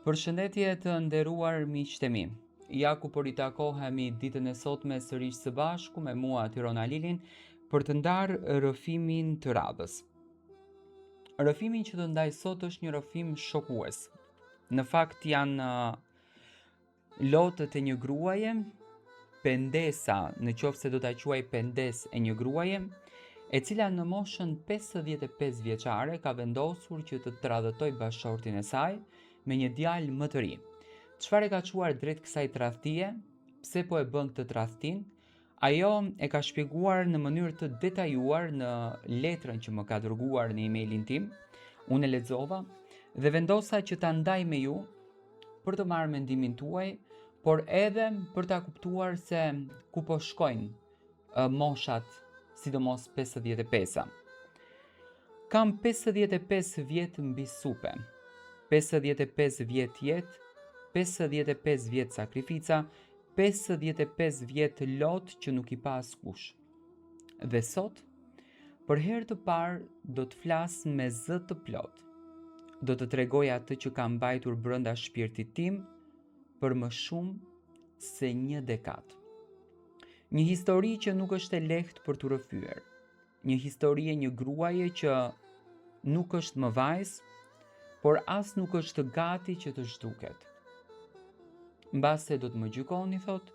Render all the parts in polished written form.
Përshëndetje të nderuar miqtë e mi. Ja ku po ritakohemi ditën e sotme sërish së bashku me mua Tirona Lilin për të ndarë rrëfimin të radhës. Rrëfimin që të ndaj sot është një rrëfim shokues. Në fakt janë lotët e një gruaje, pendesa, në qoftë se do ta quaj pendes e një gruaje, e cila në moshën 55 vjeçare ka vendosur që të tradhëtoj bashortin e saj me një djalë më të ri. Çfarë e ka çuar drejt kësaj tradhtie? Pse po e bën këtë tradhtin? Ajo e ka shpjeguar në mënyrë të detajuar në letrën që më ka dërguar në emailin tim. Unë e lexova dhe vendosa që ta ndaj me ju për të marrë mendimin tuaj, por edhe për ta kuptuar se ku po shkojnë moshat, sidomos 55-a. Kam 55 vjet mbi supe, 55 vjet jetë, 55 vjet sakrifica, 55 vjet lot që nuk i pa askush. Dhe sot, për herë të parë, do të flas me zë të plot. Do të tregoj atë që kam mbajtur brenda shpirtit tim për më shumë se një dekadë. Një histori që nuk është e lehtë për të rrëfyer. Një histori e një gruaje që nuk është më vajzë, por as nuk është gati që të zhduket. Mbase do të më gjykoni, thot,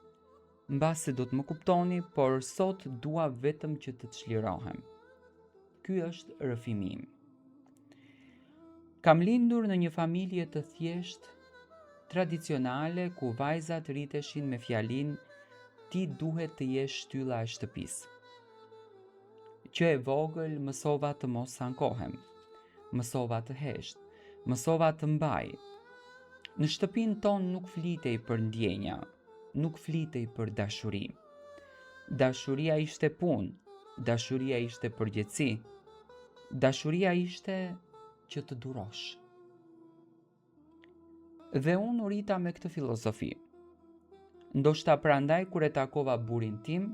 mbase do të më kuptoni, por sot dua vetëm që të çlirohem. Ky është rrëfimi im. Kam lindur në një familje të thjeshtë, tradicionale, ku vajzat rriteshin me fjalinë ti duhet të jesh shtylla e shtëpisë. Që e vogël mësova të mos ankohem, mësova të hesht, mësova të mbaj. Në shtëpinë tonë nuk flitej për ndjenja, nuk flitej për dashuri. Dashuria ishte punë, dashuria ishte përgjegjësi, dashuria ishte që të durosh. Dhe unë u rita me këtë filozofi. Ndoshta prandaj kur e takova burrin tim,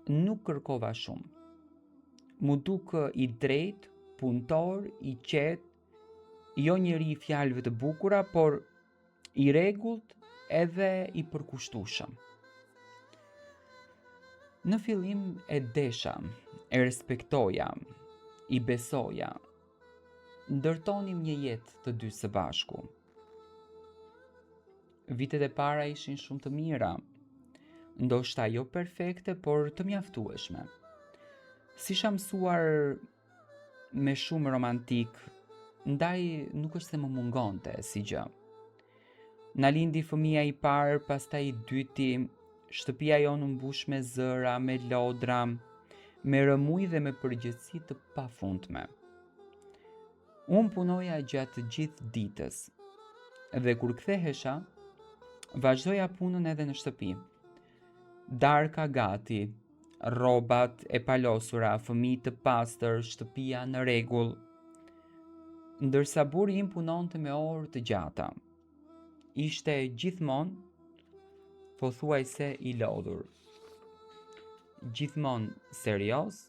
nuk kërkova shumë. Mu duk i drejt, punëtor, i qetë, jo njëri i fjalëve të bukura, por i rregullt edhe i përkushtueshëm. Në fillim e desha, e respektoja, i besoja. Ndërtonim një jetë të dy së bashku. Vitet e para ishin shumë të mira, ndoshta jo perfekte, por të mjaftueshme. S'isha mësuar me shumë romantik, ndaj nuk është se më mungonte si gjë. Na lindi fëmia i parë, pastaj i dyti, shtëpia jonë mbush me zëra, me lodra, me rëmuj dhe me përgjegjësi të pafundme. Unë punoja gjatë gjithë ditës, dhe kur kthehesha, vazhdoja punën edhe në shtëpi. Darka gati, rrobat e palosura, fëmijë të pastër, shtëpia në rregull. Ndërsa burri im punonte me orë të gjata. Ishte gjithmonë pothuajse i lodhur. Gjithmonë serioz,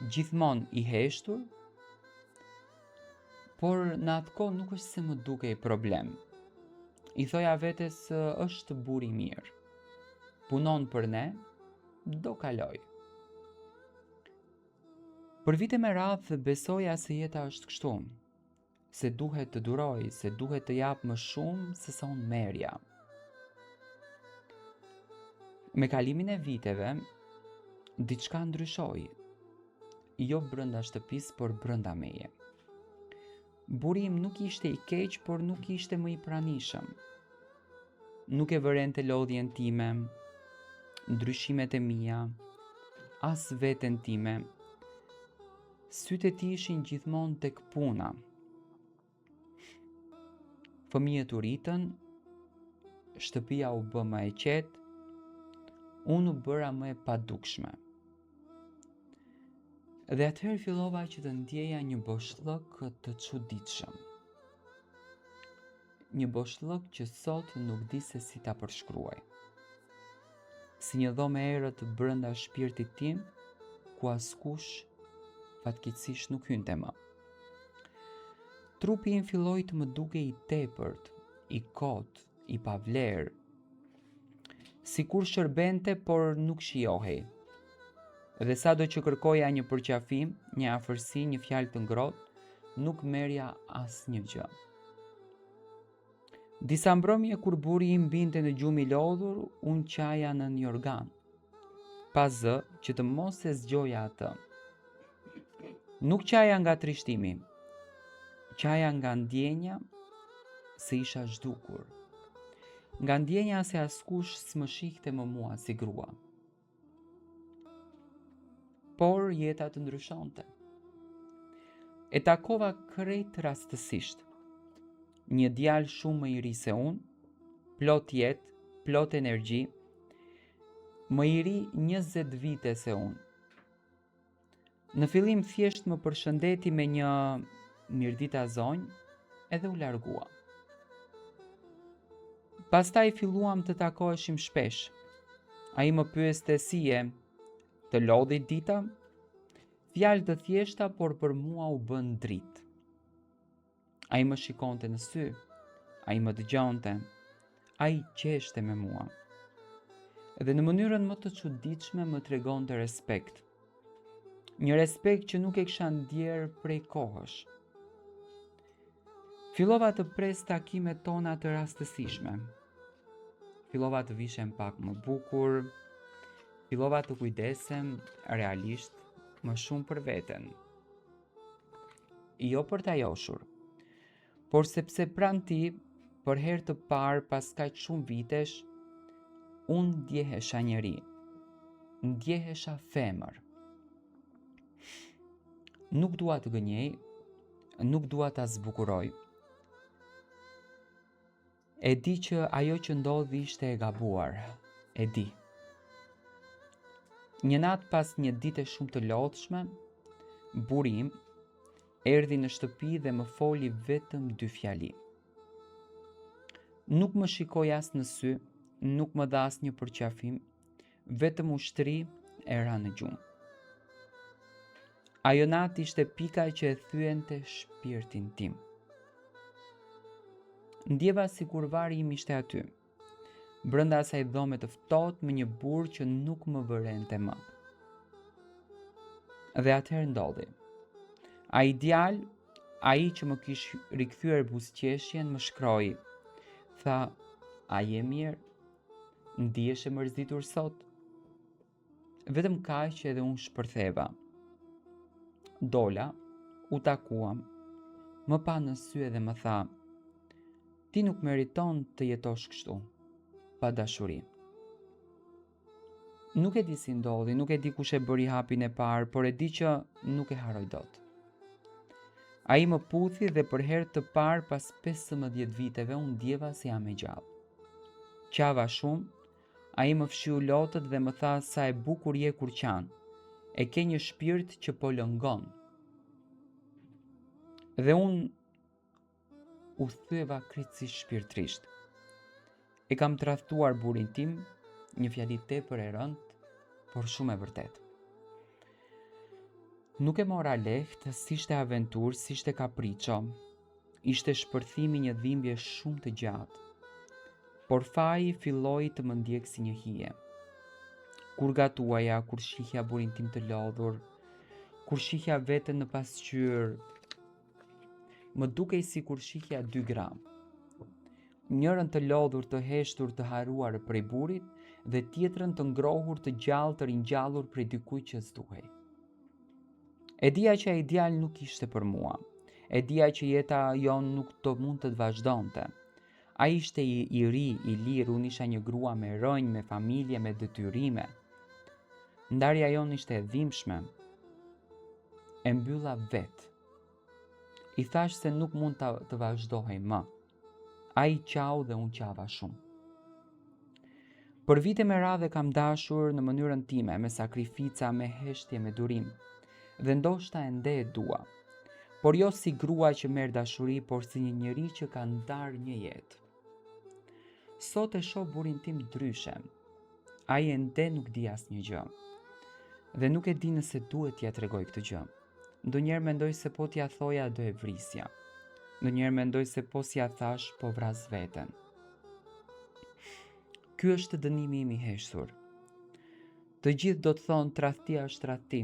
gjithmonë i heshtur, por në atë kohë nuk është se më dukej problem. I thoja vetes është burr i mirë. Punon për ne, do kaloj. Për vite me radhë besoja se jeta është kështu, se duhet të duroj, se duhet të jap më shumë se sa unë merja. Me kalimin e viteve, diçka ndryshoi, jo brenda shtëpisë, por brenda meje. Burri im nuk ishte i keq, por nuk ishte më i pranishëm. Nuk e vërente lodhjen time, ndryshimet e mia, as veten time. Sytë e tij ishin gjithmonë tek puna. Fëmijët u rritën, shtëpia u bë më e qetë, unë u bëra më e padukshme. Dhe atëherë fillova që të ndjeja një boshllëk të çuditshëm. Një boshllëk që sot nuk di se si ta përshkruaj. Si një dhomë e errët brenda shpirtit tim, ku askush fatkeqësisht nuk hynte më. Trupi im filloi të më duke i tepërt, i kot, i pavlerë, sikur shërbente por nuk shijohej. Dhe sado që kërkoja një përqafim, një afërsi, një fjalë të ngrohtë, nuk merrja asnjë gjë. Disa mbrëmje kur buri im binte në gjumë i lodhur, unë qaja në një organ, pa zë që të mos e zgjoja atë. Nuk qaja nga trishtimi, qaja nga ndjenja se isha zhdukur, nga ndjenja se askush s'më shihte më mua si grua. Por jeta të ndryshonte. E takova krejt rastësisht një djalë shumë më i ri se unë, plot jetë, plot energji, më i ri 20 vite se unë. Në fillim thjesht më përshëndeti me një mirdita zonjë edhe u largua. Pastaj filluam të takoheshim shpesh. Ai më pyeste si je, të lodhi dita? Fjalë të thjeshta, por për mua u bën dritë. Ai më shikonte në sy, ai më dëgjonte, ai qeshte me mua. Dhe në mënyrën më të çuditshme më tregonte respekt. Një respekt që nuk e kisha ndjerë prej kohësh. Fillova të pres takimet tona të rastësishme. Fillova të vishem pak më bukur, fillova të kujdesem realisht më shumë për veten. Jo për ta joshur, por sepse pranë ti, për herë të parë pas kaq shumë vitesh, unë ndjehesha njeri, ndjehesha femër. Nuk dua të gënjej, nuk dua ta zbukuroj. E di që ajo që ndodhi ishte e gabuar, e di. Një natë pas një dite shumë të lodhshme, buri im erdhi në shtëpi dhe më foli vetëm 2 fjali. Nuk më shikoi as në sy, nuk më dha as një përqafim, vetëm ushtri e ra në gjumë. Ajo natë ishte pika që e thyente shpirtin tim. Ndjeva sikur vari im ishte aty, brenda asaj dhome të ftohtë me një burr që nuk më vërente më. Dhe atëherë ndodhi. Ai djalë, ai që më kish rikthyer buzëqeshjen, më shkroi. Tha, a je mirë? Ndihesh e mërzitur sot? Vetëm kaq edhe unë shpërtheva. Dola, u takuam, më pa në sy edhe më tha, ti nuk meriton të jetosh kështu, pa dashuri. Nuk e di si ndodhi, nuk e di kush e bëri hapin e parë, por e di që nuk e haroj dot. Ai më puthi dhe për herë të parë pas 15 viteve unë ndjeva se jam e gjallë. Qava shumë, ai më fshiu lotët dhe më tha sa e bukur je kur qan. E ke një shpirt që po lëngon. Dhe unë u thyeva krejtësisht shpirtrisht. E kam tradhtuar burin tim, një fjali tepër e rëndë, por shumë e vërtet. Nuk e mora lehtë, s'ishte aventurë, s'ishte kapriço. Ishte shpërthimi një dhimbje shumë të gjatë. Por faji filloi të më ndjek si një hije. Kur gatuaja, kur shihja burin tim të lodhur, kur shihja veten në pasqyrë, më dukej si kur shihja 2 gram. Njërën të lodhur, të heshtur, të haruar prej burit, dhe tjetrën të ngrohur, të gjallë, të ringjallur prej dikujt që s'duhej. E dija që ai djalë nuk ishte për mua. E dija që jeta jon nuk do mund të vazhdonte. Ai ishte i ri, i lirë, unë isha një grua me rënjë, me familje, me detyrime. Ndarja jon ishte e dhimbshme. E mbylla vetë. I thash se nuk mund të vazhdohej më. Ai qau dhe unë qava shumë. Për vite me radhë kam dashur në mënyrën time, me sakrifica, me heshtje, me durim. Dhe ndoshta ende e dua. Por jo si grua që merr dashuri, por si një njeri që ka ndarë një jetë. Sot e shoh burin tim ndryshe. Ai ende nuk di asnjë gjë. Dhe nuk e di nëse duhet t'ia tregoj këtë gjë. Ndonjëherë mendoj se po t'ia thoja do e vrisja. ndonjëherë mendoj se po si ja thash, po vras veten. Ky është dënimi im i heshtur. Të gjithë do të thonë tradhtia është tradhti,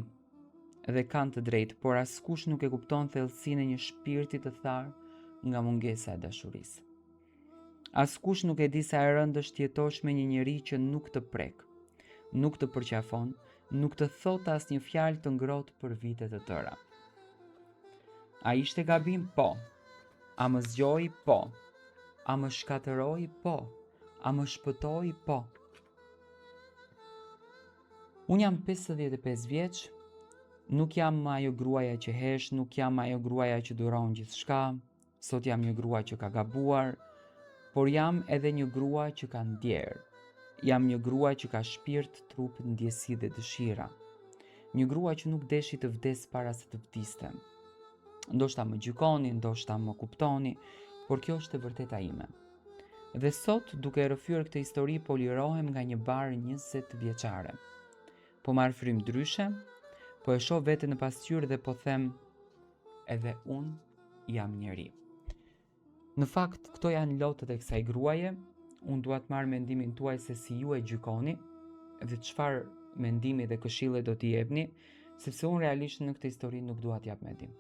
dhe kanë të drejtë, por askush nuk e kupton thellësinë e një shpirti të tharë nga mungesa e dashurisë. Askush nuk e di sa e rëndë është jetosh me një njeri që nuk të prek, nuk të përqafon, nuk të thot asnjë fjalë të ngrohtë për vite të tëra. A ishte gabim? Po. A më zgjoi? Po. A më shkatëroi? Po. A më shpëtoi? Po. Unë jam 55 vjeç, nuk jam ajo gruaja që hesh, nuk jam ajo gruaja që duron gjithçka, sot jam një grua që ka gabuar, por jam edhe një grua që ka ndjerë. Jam një grua që ka shpirt, trup, ndjesi dhe dëshira. Një grua që nuk deshi të vdes para se të vdistem. Ndoshta më gjykoni, ndoshta më kuptoni, por kjo është e vërteta ime. Dhe sot, duke rrëfyer këtë histori, po lirohem nga një barë 20 vjeçare. Po marr frym ndryshe, po e shoh veten në pasqyrë dhe po them, edhe unë jam njeri. Në fakt, këto janë lotët e kësaj gruaje. Unë dua të marr mendimin tuaj se si ju e gjykoni dhe çfarë mendimi dhe këshille do t'i jepni, sepse unë realisht në këtë histori nuk dua t'jap mendim.